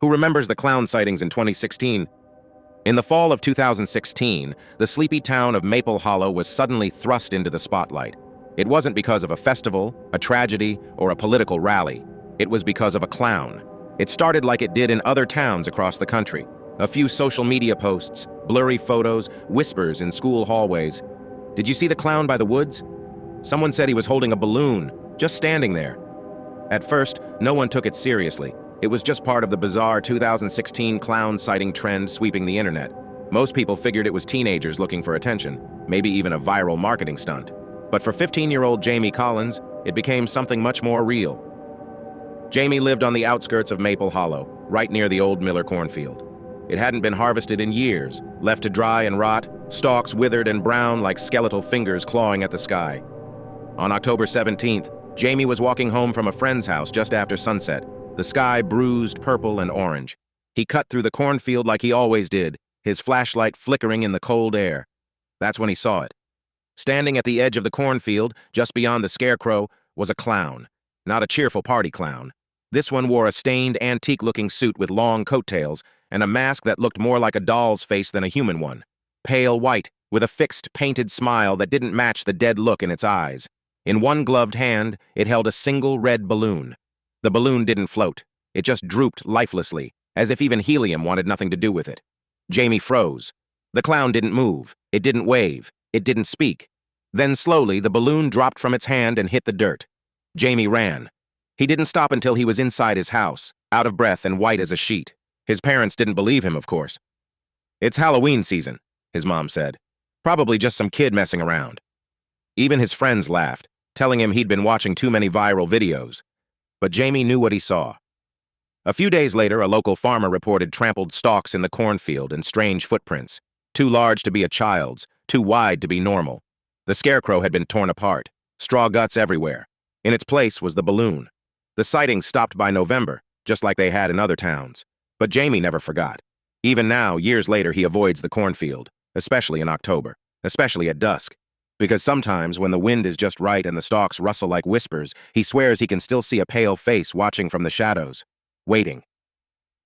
Who remembers the clown sightings in 2016? In the fall of 2016, the sleepy town of Maple Hollow was suddenly thrust into the spotlight. It wasn't because of a festival, a tragedy, or a political rally. It was because of a clown. It started like it did in other towns across the country. A few social media posts, blurry photos, whispers in school hallways. Did you see the clown by the woods? Someone said he was holding a balloon, just standing there. At first, no one took it seriously. It was just part of the bizarre 2016 clown sighting trend sweeping the internet. Most people figured it was teenagers looking for attention, maybe even a viral marketing stunt. But for 15-year-old Jamie Collins, it became something much more real. Jamie lived on the outskirts of Maple Hollow, right near the old Miller cornfield. It hadn't been harvested in years, left to dry and rot, stalks withered and brown like skeletal fingers clawing at the sky. On October 17th, Jamie was walking home from a friend's house just after sunset, the sky bruised purple and orange. He cut through the cornfield like he always did, his flashlight flickering in the cold air. That's when he saw it. Standing at the edge of the cornfield, just beyond the scarecrow, was a clown. Not a cheerful party clown. This one wore a stained, antique-looking suit with long coattails and a mask that looked more like a doll's face than a human one. Pale white, with a fixed, painted smile that didn't match the dead look in its eyes. In one gloved hand, it held a single red balloon. The balloon didn't float. It just drooped lifelessly, as if even helium wanted nothing to do with it. Jamie froze. The clown didn't move. It didn't wave. It didn't speak. Then slowly, the balloon dropped from its hand and hit the dirt. Jamie ran. He didn't stop until he was inside his house, out of breath and white as a sheet. His parents didn't believe him, of course. "It's Halloween season," his mom said. "Probably just some kid messing around." Even his friends laughed, telling him he'd been watching too many viral videos. But Jamie knew what he saw. A few days later, a local farmer reported trampled stalks in the cornfield and strange footprints, too large to be a child's, too wide to be normal. The scarecrow had been torn apart, straw guts everywhere. In its place was the balloon. The sightings stopped by November, just like they had in other towns. But Jamie never forgot. Even now, years later, he avoids the cornfield, especially in October, especially at dusk. Because sometimes, when the wind is just right and the stalks rustle like whispers, he swears he can still see a pale face watching from the shadows, waiting.